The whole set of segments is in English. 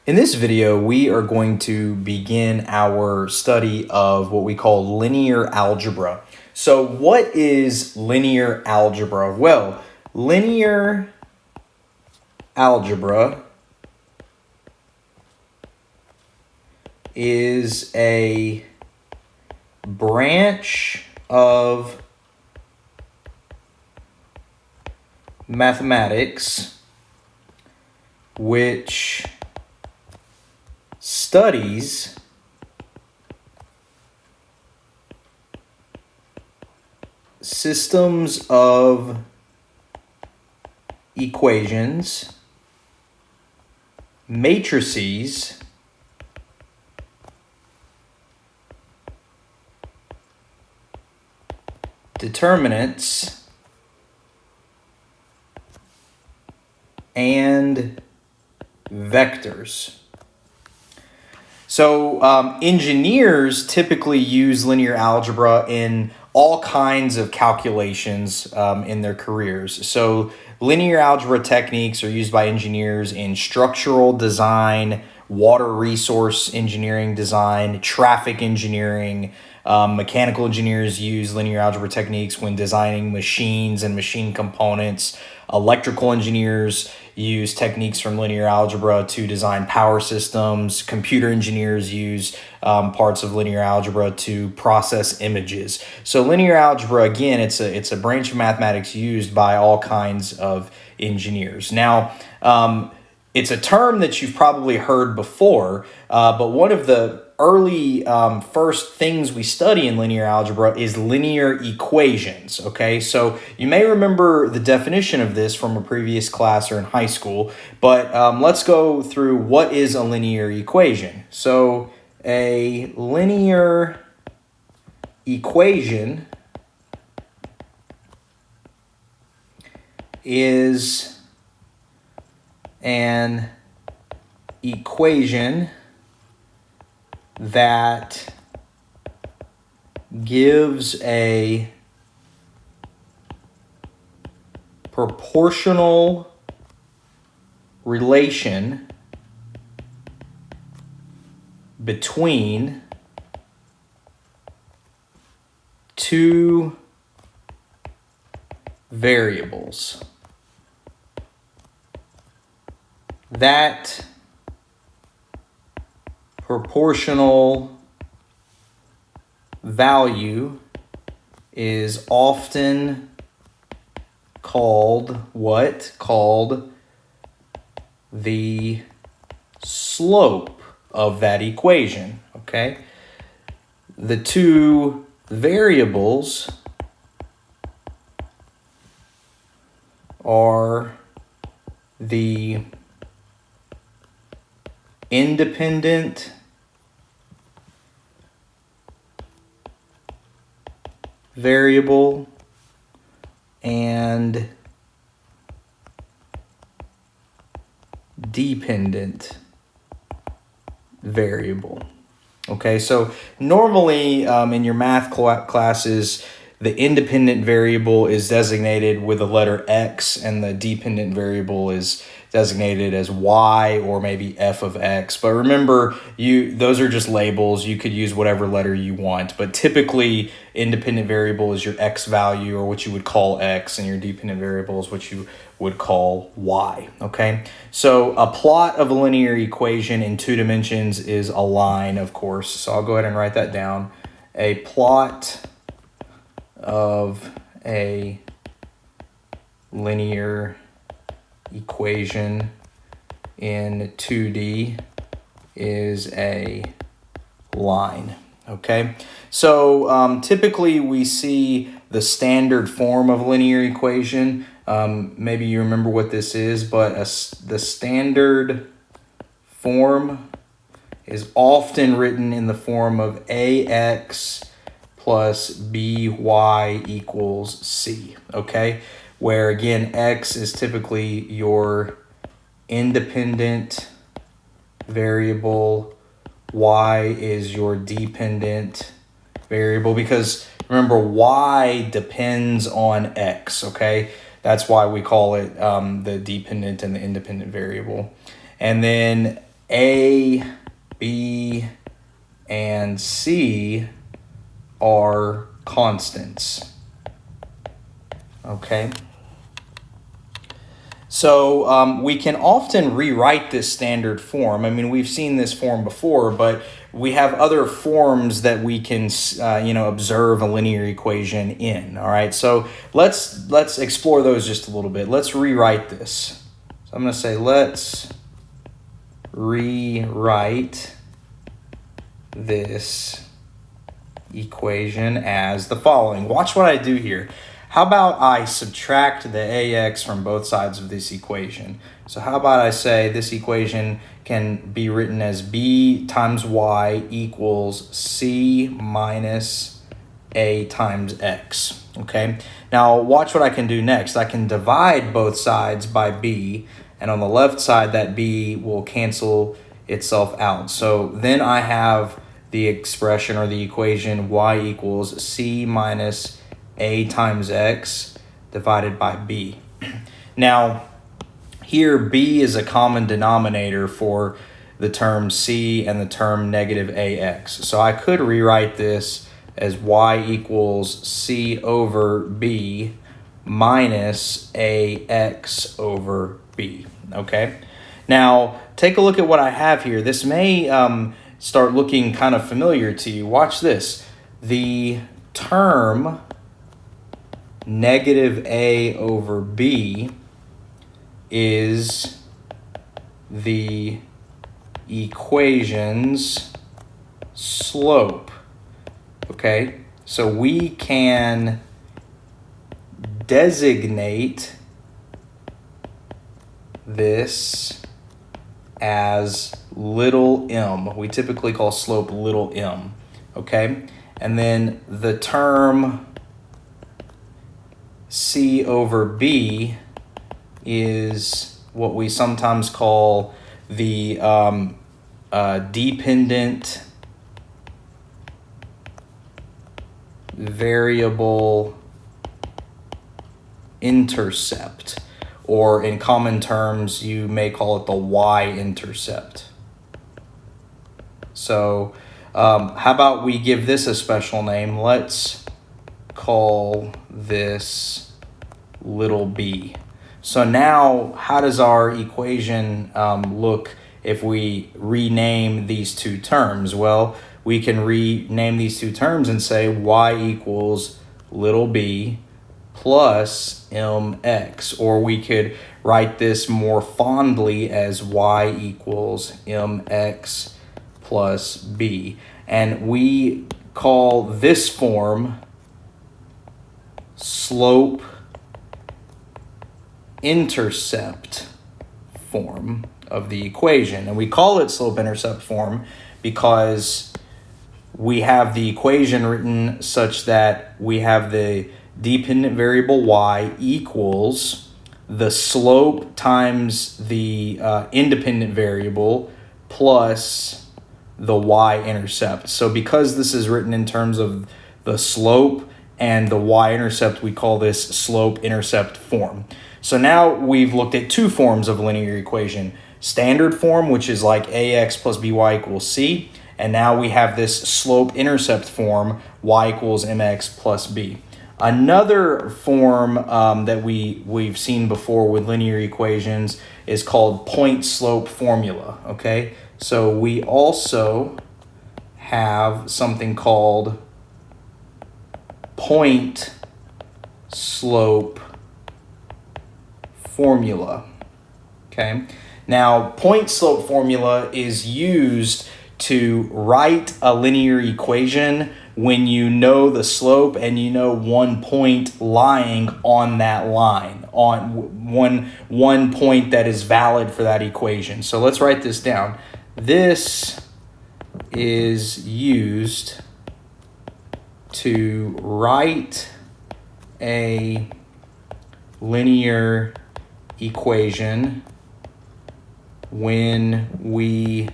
In this video, we are going to begin our study of what we call linear algebra. So what is linear algebra? Well, linear algebra is a branch of mathematics which studies systems of equations, matrices, determinants, and vectors. So engineers typically use linear algebra in all kinds of calculations in their careers. So linear algebra techniques are used by engineers in structural design, water resource engineering design, traffic engineering. Mechanical engineers use linear algebra techniques when designing machines and machine components. Electrical engineers use techniques from linear algebra to design power systems. Computer engineers use parts of linear algebra to process images. So linear algebra, again, it's a branch of mathematics used by all kinds of engineers. Now, it's a term that you've probably heard before, but one of the early first things we study in linear algebra is linear equations, okay? So you may remember the definition of this from a previous class or in high school, but let's go through what is a linear equation. So a linear equation is an equation that gives a proportional relation between two variables. That proportional value is often called what? Called the slope of that equation, okay? The two variables are the independent variable and dependent variable. Okay, so normally in your math classes, the independent variable is designated with the letter X and the dependent variable is designated as Y or maybe F of X. But remember, those are just labels. You could use whatever letter you want. But typically, independent variable is your X value or what you would call X, and your dependent variable is what you would call Y. Okay, so a plot of a linear equation in two dimensions is a line, of course. So I'll go ahead and write that down. A plot of a linear equation in 2D is a line. Okay, so typically we see the standard form of linear equation. Maybe you remember what this is, but the standard form is often written in the form of AX plus BY equals C, okay? Where again, X is typically your independent variable, Y is your dependent variable, because remember, Y depends on X, okay? That's why we call it the dependent and the independent variable. And then A, B, and C are constants. Okay. So we can often rewrite this standard form. I mean, we've seen this form before, but we have other forms that we can, observe a linear equation in. All right. So let's explore those just a little bit. Let's rewrite this. So I'm going to say let's rewrite this equation as the following. Watch what I do here. How about I subtract the ax from both sides of this equation? So how about I say this equation can be written as b times y equals c minus a times x. Okay, now watch what I can do next. I can divide both sides by b, and on the left side that b will cancel itself out. So then I have the expression or the equation y equals c minus a times x divided by b. Now, here b is a common denominator for the term c and the term negative ax. So I could rewrite this as y equals c over b minus ax over b. Okay? Now, take a look at what I have here. This may start looking kind of familiar to you. Watch this. The term negative a over b is the equation's slope. Okay, so we can designate this as little m. We typically call slope little m. Okay, and then the term c over b is what we sometimes call the dependent variable intercept, or in common terms you may call it the y-intercept. So how about we give this a special name? Let's call this little b. So now how does our equation look if we rename these two terms? Well, we can rename these two terms and say y equals little b plus mx, or we could write this more fondly as y equals mx plus b. And we call this form slope intercept form of the equation. And we call it slope intercept form because we have the equation written such that we have the dependent variable y equals the slope times the independent variable plus the y-intercept. So because this is written in terms of the slope and the y-intercept, we call this slope-intercept form. So now we've looked at two forms of linear equation. Standard form, which is like ax plus by equals c, and now we have this slope-intercept form, y equals mx plus b. Another form that we've seen before with linear equations is called point-slope formula, okay? So we also have something called point-slope formula, okay? Now, point-slope formula is used to write a linear equation when you know the slope and you know one point lying on that line, on one point that is valid for that equation. So let's write this down. This is used to write a linear equation when we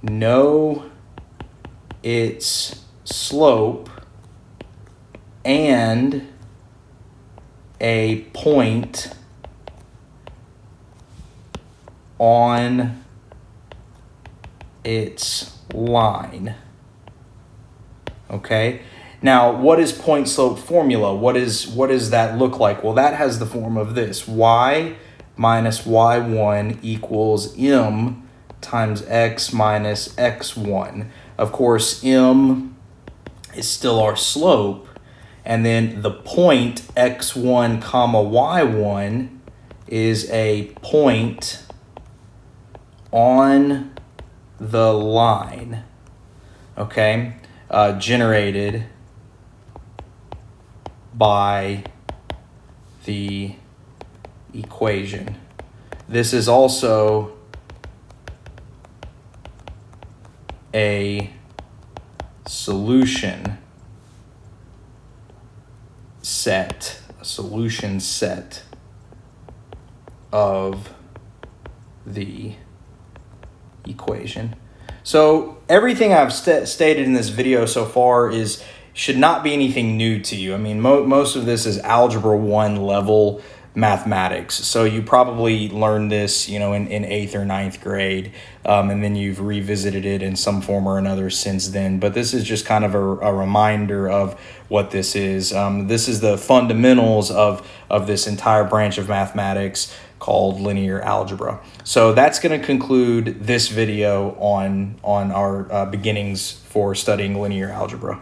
know its slope and a point on its line. Okay. Now, what is point slope formula? What does that look like? Well, that has the form of this: y minus y1 equals m times x minus x1. Of course, m is still our slope, and then the point x1 comma y1 is a point on the line, okay, generated by the equation. This is also a solution set, of the equation. So everything I've stated in this video so far should not be anything new to you. I mean, most of this is Algebra 1 level mathematics. So you probably learned this, in 8th or 9th grade, and then you've revisited it in some form or another since then. But this is just kind of a reminder of what this is. This is the fundamentals of this entire branch of mathematics called linear algebra. So that's going to conclude this video on our beginnings for studying linear algebra.